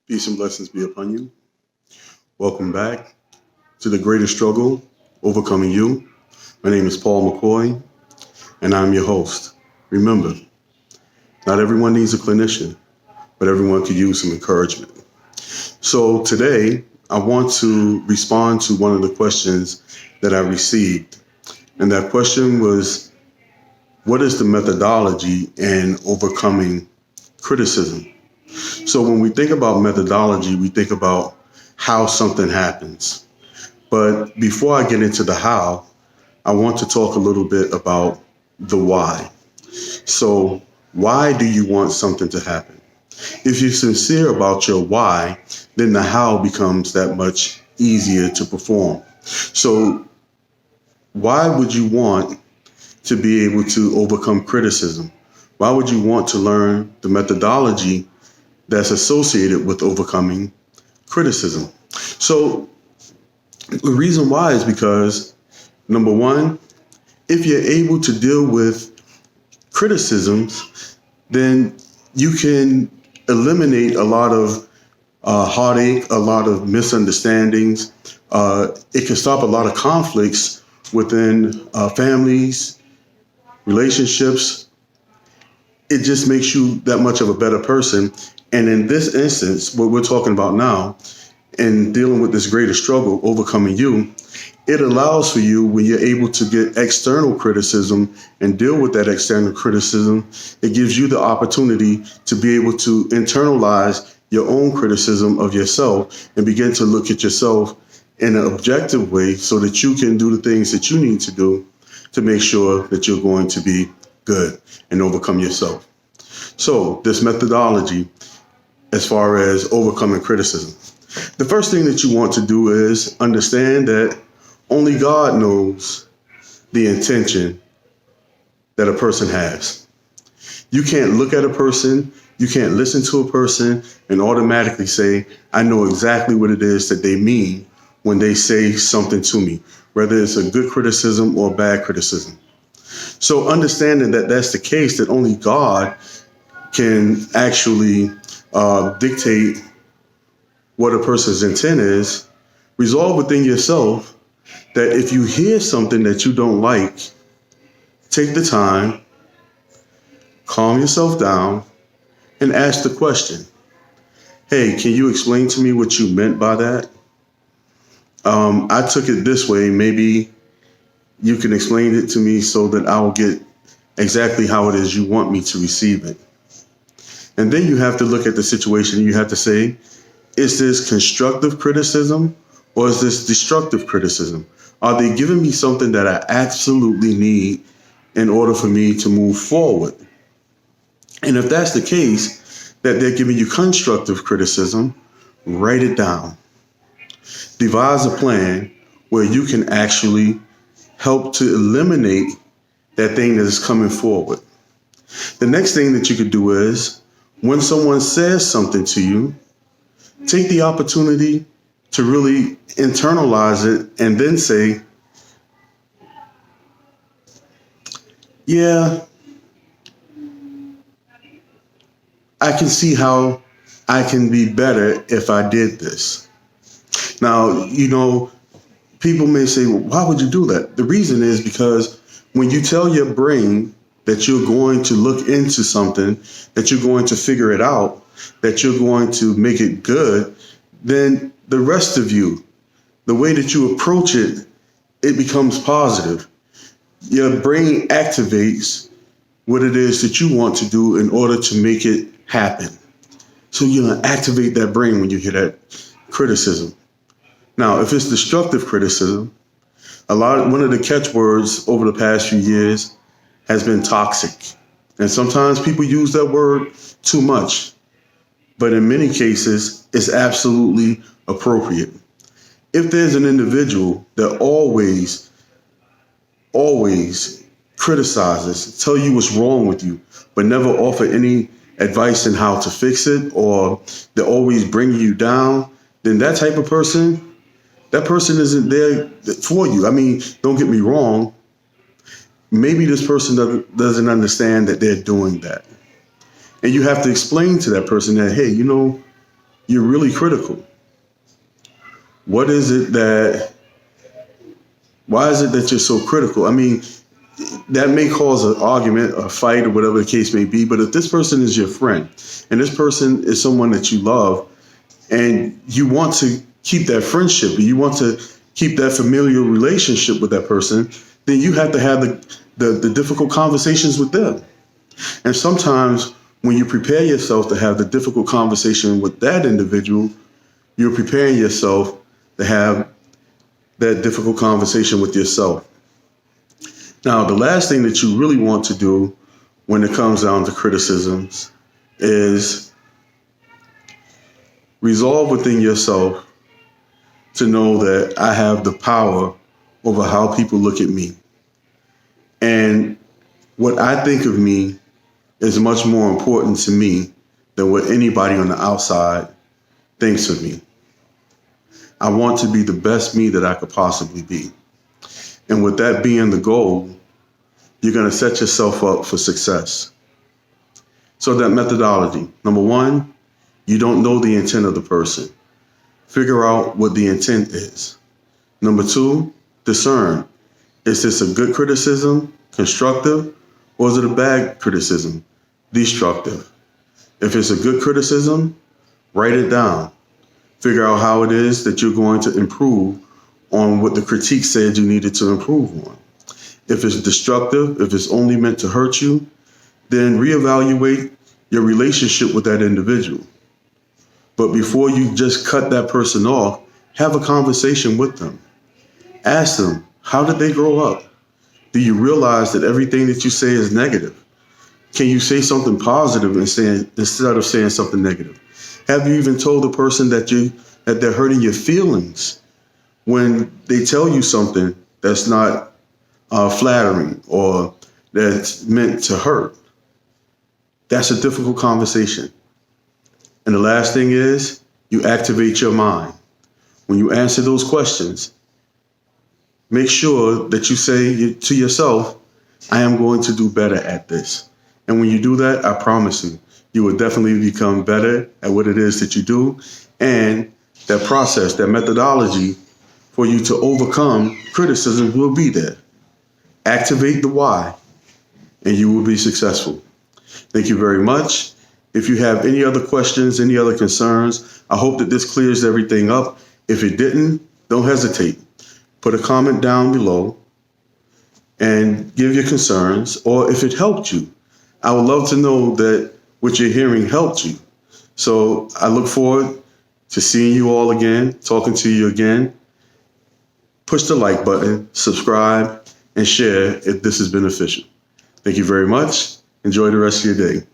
Peace and blessings be upon you. Welcome back to The Greatest Struggle, Overcoming You. My name is Paul McCoy, and I'm your host. Remember, not everyone needs a clinician, but everyone could use some encouragement. So today, I want to respond to one of the questions that I received. And that question was, what is the methodology in overcoming criticism? So when we think about methodology, we think about how something happens. But before I get into the how, I want to talk a little bit about the why. So why do you want something to happen? If you're sincere about your why, then the how becomes that much easier to perform. So why would you want to be able to overcome criticism? Why would you want to learn the methodology that's associated with overcoming criticism? So the reason why is because, number one, if you're able to deal with criticisms, then you can eliminate a lot of heartache, a lot of misunderstandings. It can stop a lot of conflicts within families, relationships. It just makes you that much of a better person. And in this instance, what we're talking about now, in dealing with this greater struggle, overcoming you, it allows for you, when you're able to get external criticism and deal with that external criticism, it gives you the opportunity to be able to internalize your own criticism of yourself and begin to look at yourself in an objective way so that you can do the things that you need to do to make sure that you're going to be good and overcome yourself. So this methodology, as far as overcoming criticism, the first thing that you want to do is understand that only God knows the intention that a person has. You can't look at a person, you can't listen to a person and automatically say, I know exactly what it is that they mean when they say something to me, whether it's a good criticism or bad criticism. So understanding that that's the case, that only God can actually dictate what a person's intent is, resolve within yourself that if you hear something that you don't like, take the time, calm yourself down, and ask the question, hey, can you explain to me what you meant by that? I took it this way. Maybe you can explain it to me so that I will get exactly how it is you want me to receive it. And then you have to look at the situation and you have to say, is this constructive criticism or is this destructive criticism? Are they giving me something that I absolutely need in order for me to move forward? And if that's the case, that they're giving you constructive criticism, write it down. Devise a plan where you can actually help to eliminate that thing that is coming forward. The next thing that you could do is, when someone says something to you, take the opportunity to really internalize it and then say, yeah, I can see how I can be better if I did this. Now, people may say, well, why would you do that? The reason is because when you tell your brain that you're going to look into something, that you're going to figure it out, that you're going to make it good, then the rest of you, the way that you approach it, it becomes positive. Your brain activates what it is that you want to do in order to make it happen. So you're going to activate that brain when you hear that criticism. Now, if it's destructive criticism, one of the catchwords over the past few years has been toxic. And sometimes people use that word too much. But in many cases, it's absolutely appropriate. If there's an individual that always criticizes, tell you what's wrong with you, but never offer any advice on how to fix it, or they're always bringing you down, then that type of person, that person isn't there for you. I mean, don't get me wrong. Maybe this person doesn't understand that they're doing that. And you have to explain to that person that, hey, you're really critical. What is it that, why is it that you're so critical? I mean, that may cause an argument, a fight, or whatever the case may be. But if this person is your friend and this person is someone that you love and you want to keep that friendship, and you want to keep that familial relationship with that person, then you have to have the difficult conversations with them. And sometimes when you prepare yourself to have the difficult conversation with that individual, you're preparing yourself to have that difficult conversation with yourself. Now, the last thing that you really want to do when it comes down to criticisms is resolve within yourself to know that I have the power over how people look at me. And what I think of me is much more important to me than what anybody on the outside thinks of me. I want to be the best me that I could possibly be. And with that being the goal, you're going to set yourself up for success. So that methodology, number one, you don't know the intent of the person. Figure out what the intent is. Number two, discern. Is this a good criticism, constructive, or is it a bad criticism, destructive? If it's a good criticism, write it down. Figure out how it is that you're going to improve on what the critique said you needed to improve on. If it's destructive, if it's only meant to hurt you, then reevaluate your relationship with that individual. But before you just cut that person off, have a conversation with them. Ask them, how did they grow up? Do you realize that everything that you say is negative? Can you say something positive instead of saying something negative? Have you even told the person that they're hurting your feelings when they tell you something that's not flattering or that's meant to hurt? That's a difficult conversation. And the last thing is you activate your mind. When you answer those questions, make sure that you say to yourself, I am going to do better at this. And when you do that, I promise you, you will definitely become better at what it is that you do. And that process, that methodology for you to overcome criticism will be there. Activate the why, and you will be successful. Thank you very much. If you have any other questions, any other concerns, I hope that this clears everything up. If it didn't, don't hesitate. Put a comment down below and give your concerns, or if it helped you. I would love to know that what you're hearing helped you. So I look forward to seeing you all again, talking to you again. Push the like button, subscribe, and share if this is beneficial. Thank you very much. Enjoy the rest of your day.